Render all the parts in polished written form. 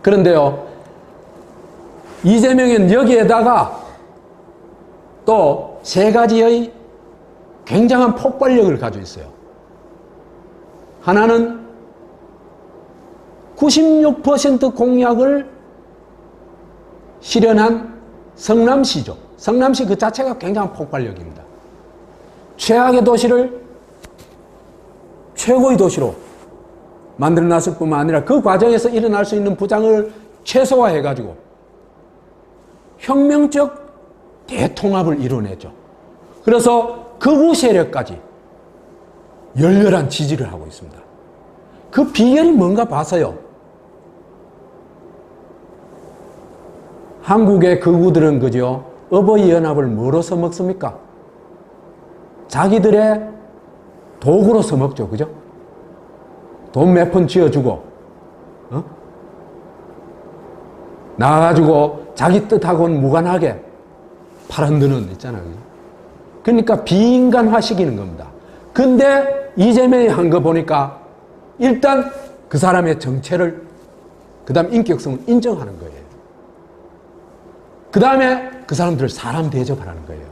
그런데요, 이재명은 여기에다가 또 세 가지의 굉장한 폭발력을 가지고 있어요. 하나는 96% 공약을 실현한 성남시죠. 성남시 그 자체가 굉장한 폭발력입니다. 최악의 도시를 최고의 도시로 만들어놨을 뿐만 아니라 그 과정에서 일어날 수 있는 부작용을 최소화해가지고 혁명적 대통합을 이뤄내죠. 그래서 극우 세력까지 열렬한 지지를 하고 있습니다. 그 비결이 뭔가 봐서요. 한국의 극우들은 그죠? 어버이 연합을 뭐로 써먹습니까? 자기들의 도구로 써먹죠. 그죠? 돈 몇 푼 쥐어주고, 나와가지고 자기 뜻하고는 무관하게 팔아드는 있잖아요. 그러니까 비인간화시키는 겁니다. 근데 이재명이 한 거 보니까 일단 그 사람의 정체를, 그 다음 인격성을 인정하는 거예요. 그 다음에 그 사람들 사람 대접하라는 거예요.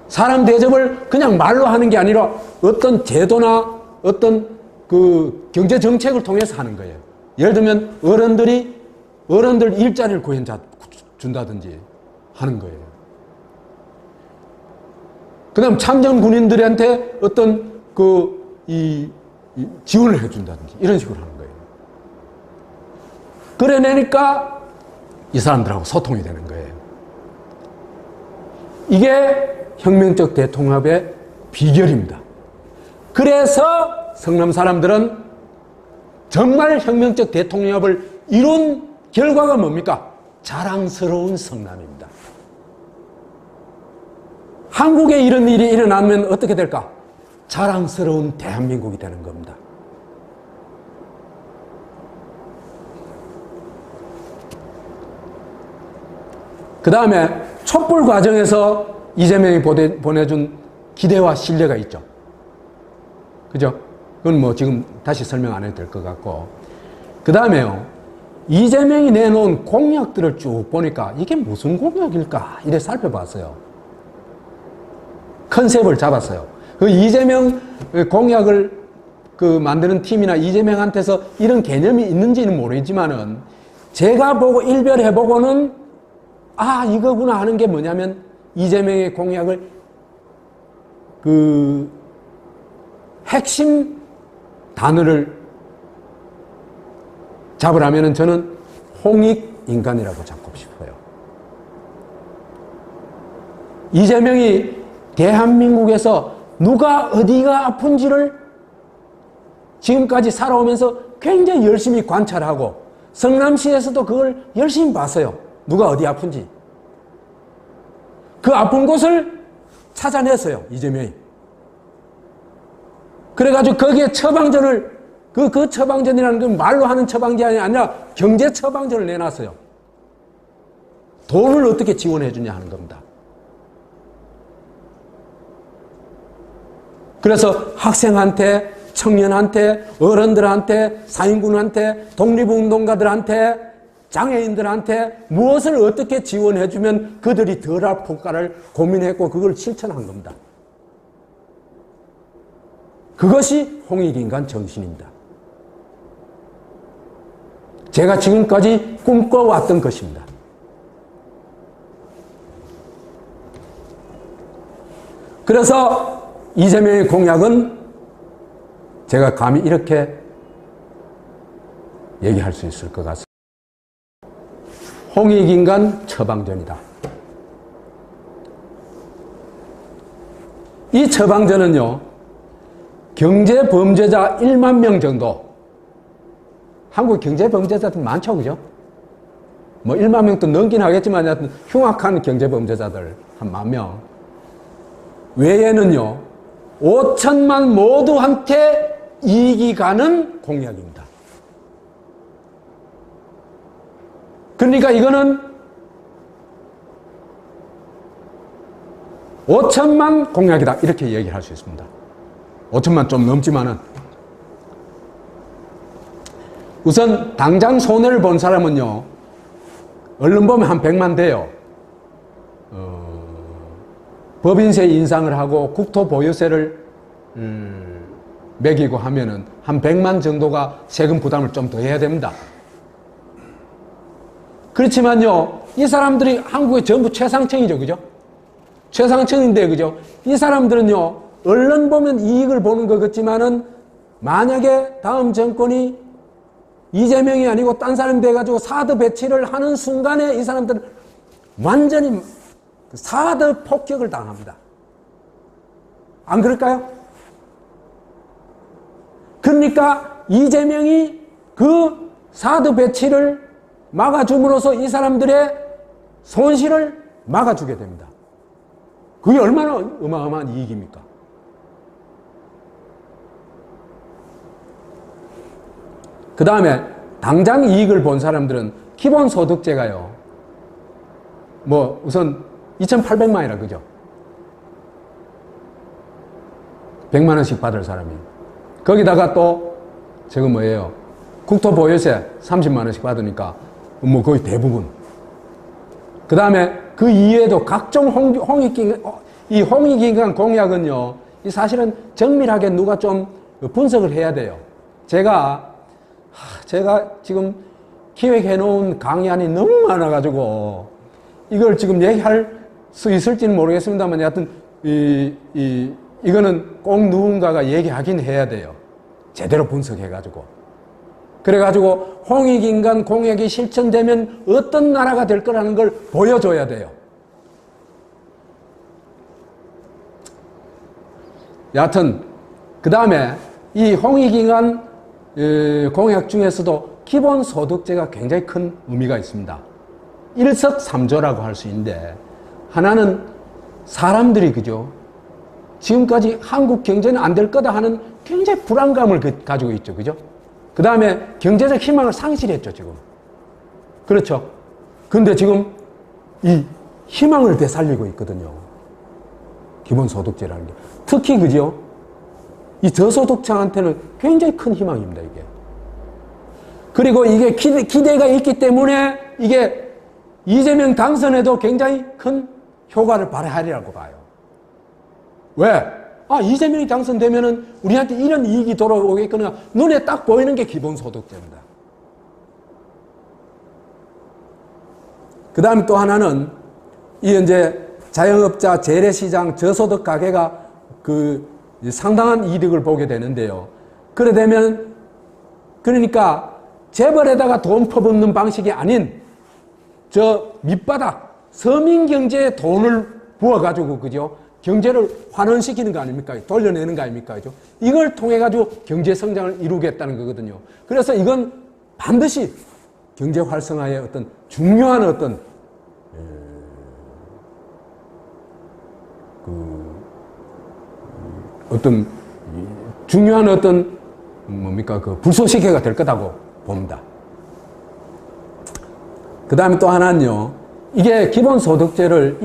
사람 대접을 그냥 말로 하는 게 아니라 어떤 제도나 어떤 그 경제 정책을 통해서 하는 거예요. 예를 들면 어른들 일자리를 준다든지 하는 거예요. 그 다음 참전 군인들한테 어떤 지원을 해준다든지 이런 식으로 하는 거예요. 그래내니까 이 사람들하고 소통이 되는 거예요. 이게 혁명적 대통합의 비결입니다. 그래서 성남 사람들은 정말 혁명적 대통합을 이룬 결과가 뭡니까? 자랑스러운 성남입니다. 한국에 이런 일이 일어나면 어떻게 될까? 자랑스러운 대한민국이 되는 겁니다. 그 다음에 촛불 과정에서 이재명이 보내준 기대와 신뢰가 있죠. 그죠? 그건 뭐 지금 다시 설명 안 해도 될 것 같고. 그 다음에요, 이재명이 내놓은 공약들을 쭉 보니까 이게 무슨 공약일까? 이래 살펴봤어요. 컨셉을 잡았어요. 그 이재명 공약을 만드는 팀이나 이재명한테서 이런 개념이 있는지는 모르겠지만은 제가 보고 일별해보고는 이거구나 하는 게 뭐냐면 이재명의 공약을 핵심 단어를 잡으라면은 저는 홍익인간이라고 잡고 싶어요. 이재명이 대한민국에서 누가 어디가 아픈지를 지금까지 살아오면서 굉장히 열심히 관찰하고 성남시에서도 그걸 열심히 봤어요. 누가 어디 아픈지. 그 아픈 곳을 찾아냈어요. 이재명이. 그래가지고 거기에 처방전을 그 처방전이라는 건 말로 하는 처방전이 아니라 경제 처방전을 내놨어요. 돈을 어떻게 지원해 주냐 하는 겁니다. 그래서 학생한테, 청년한테, 어른들한테, 사인군한테, 독립운동가들한테, 장애인들한테 무엇을 어떻게 지원해 주면 그들이 덜 아플까를 고민했고 그걸 실천한 겁니다. 그것이 홍익인간 정신입니다. 제가 지금까지 꿈꿔왔던 것입니다. 그래서 이재명의 공약은 제가 감히 이렇게 얘기할 수 있을 것 같습니다. 홍익인간 처방전이다. 이 처방전은요, 경제범죄자 1만 명 정도, 한국 경제범죄자들 많죠, 그죠? 뭐 1만 명도 넘긴 하겠지만 하여튼 흉악한 경제범죄자들 한 10,000명 외에는요 5천만 모두한테 이익이 가는 공약입니다. 그러니까 이거는 5천만 공약이다 이렇게 얘기를 할 수 있습니다. 5천만 좀 넘지만은 우선 당장 손해를 본 사람은요, 얼른 보면 한 100만 돼요. 법인세 인상을 하고 국토보유세를 매기고 하면은 한 100만 정도가 세금 부담을 좀 더 해야 됩니다. 그렇지만요, 이 사람들이 한국에 전부 최상층이죠, 그죠? 최상층인데, 그죠? 이 사람들은요, 얼른 보면 이익을 보는 것 같지만은, 만약에 다음 정권이 이재명이 아니고 딴 사람이 돼가지고 사드 배치를 하는 순간에 이 사람들은 완전히 사드 폭격을 당합니다. 안 그럴까요? 그러니까 이재명이 그 사드 배치를 막아줌으로써 이 사람들의 손실을 막아주게 됩니다. 그게 얼마나 어마어마한 이익입니까? 그 다음에 당장 이익을 본 사람들은 기본소득세가요, 뭐 우선 2,800만이라 그죠? 100만 원씩 받을 사람이. 거기다가 또 저거 뭐예요? 국토보유세 30만 원씩 받으니까 뭐 거의 대부분. 그 다음에 그 이외에도 각종 홍익인간 공약은요, 이 사실은 정밀하게 누가 좀 분석을 해야 돼요. 제가 지금 기획해 놓은 강의안이 너무 많아가지고 이걸 지금 얘기할 수 있을지는 모르겠습니다만, 여하튼 이거는 꼭 누군가가 얘기하긴 해야 돼요. 제대로 분석해가지고. 그래가지고 홍익인간 공약이 실천되면 어떤 나라가 될 거라는 걸 보여줘야 돼요. 여하튼 그 다음에 이 홍익인간 공약 중에서도 기본소득세가 굉장히 큰 의미가 있습니다. 일석삼조라고 할 수 있는데, 하나는 사람들이 그죠, 지금까지 한국 경제는 안 될 거다 하는 굉장히 불안감을 가지고 있죠, 그죠? 그 다음에 경제적 희망을 상실했죠, 지금. 그렇죠? 근데 지금 이 희망을 되살리고 있거든요, 기본소득세라는 게. 특히 그죠, 이 저소득층한테는 굉장히 큰 희망입니다, 이게. 그리고 이게 기대가 있기 때문에 이게 이재명 당선에도 굉장히 큰 효과를 발휘하리라고 봐요. 왜? 이재명이 당선되면은 우리한테 이런 이익이 돌아오겠거나 눈에 딱 보이는 게 기본소득세입니다. 그 다음에 또 하나는 이 이제 자영업자, 재래시장, 저소득 가게가 그 상당한 이득을 보게 되는데요. 그래 되면, 그러니까 재벌에다가 돈 퍼붓는 방식이 아닌 저 밑바닥 서민 경제에 돈을 부어가지고 그죠, 경제를 환원시키는 거 아닙니까? 돌려내는 거 아닙니까? 그죠? 이걸 통해 가지고 경제 성장을 이루겠다는 거거든요. 그래서 이건 반드시 경제 활성화의 어떤 중요한 그 불쏘시개가 될 거라고 봅니다. 그 다음에 또 하나는요, 이게 기본소득세를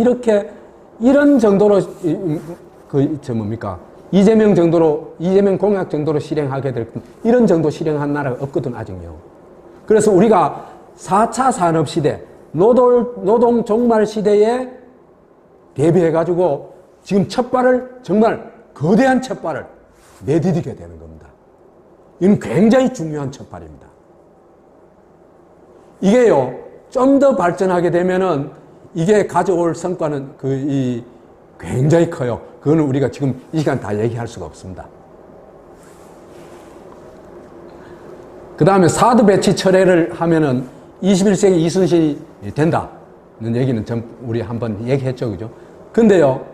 이런 정도로, 이재명 공약 정도로 실행하게 될, 이런 정도 실행한 나라가 없거든, 아직요. 그래서 우리가 4차 산업시대, 노동 종말 시대에 대비해가지고 지금 정말 거대한 첫발을 내디디게 되는 겁니다. 이건 굉장히 중요한 첫발입니다. 이게요, 좀 더 발전하게 되면은 이게 가져올 성과는 굉장히 커요. 그거는 우리가 지금 이 시간 다 얘기할 수가 없습니다. 그 다음에 사드 배치 철회를 하면은 21세기 이순신이 된다는 얘기는 우리 한번 얘기했죠, 그죠? 근데요,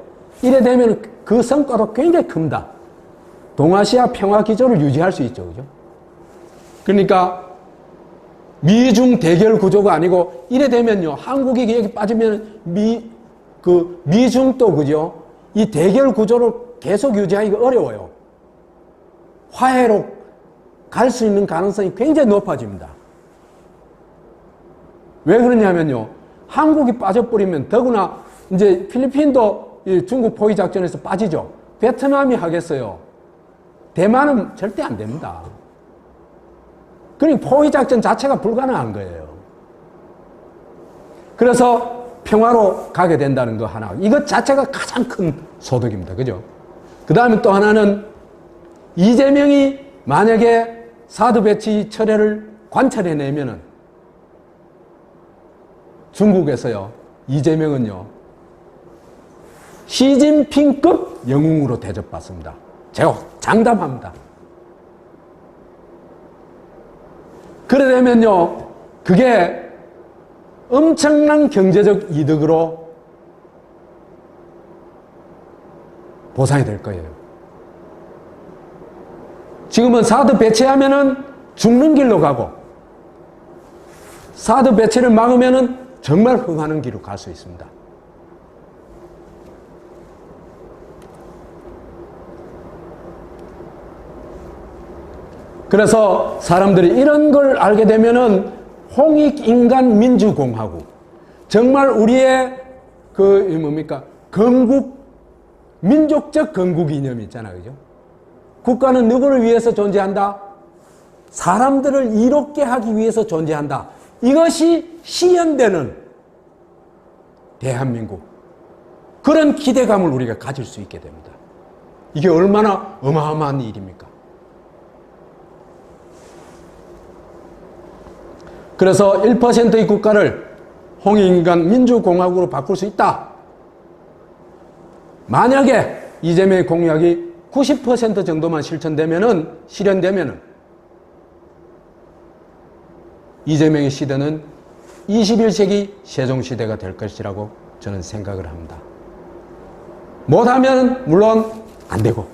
이래 되면 그 성과도 굉장히 큽니다. 동아시아 평화 기조를 유지할 수 있죠, 그죠? 그러니까 미중 대결 구조가 아니고, 이래 되면요, 한국이 여기 빠지면 미중도 그죠, 이 대결 구조를 계속 유지하기가 어려워요. 화해로 갈 수 있는 가능성이 굉장히 높아집니다. 왜 그러냐면요, 한국이 빠져버리면, 더구나 이제 필리핀도 중국 포위 작전에서 빠지죠. 베트남이 하겠어요. 대만은 절대 안 됩니다. 그러니까 포위작전 자체가 불가능한 거예요. 그래서 평화로 가게 된다는 거 하나. 이것 자체가 가장 큰 소득입니다. 그죠? 그 다음에 또 하나는 이재명이 만약에 사드 배치 철회를 관철해내면은 중국에서요, 이재명은요, 시진핑급 영웅으로 대접받습니다. 제가 장담합니다. 그래 되면요, 그게 엄청난 경제적 이득으로 보상이 될 거예요. 지금은 사드 배치하면은 죽는 길로 가고, 사드 배치를 막으면은 정말 흥하는 길로 갈 수 있습니다. 그래서 사람들이 이런 걸 알게 되면은 홍익인간민주공화국, 정말 우리의 민족적 건국 이념이 있잖아요. 그죠? 국가는 누구를 위해서 존재한다? 사람들을 이롭게 하기 위해서 존재한다. 이것이 실현되는 대한민국. 그런 기대감을 우리가 가질 수 있게 됩니다. 이게 얼마나 어마어마한 일입니까? 그래서 1%의 국가를 홍익인간 민주공화국으로 바꿀 수 있다. 만약에 이재명의 공약이 90% 정도만 실현되면은 이재명의 시대는 21세기 세종시대가 될 것이라고 저는 생각을 합니다. 못하면 물론 안 되고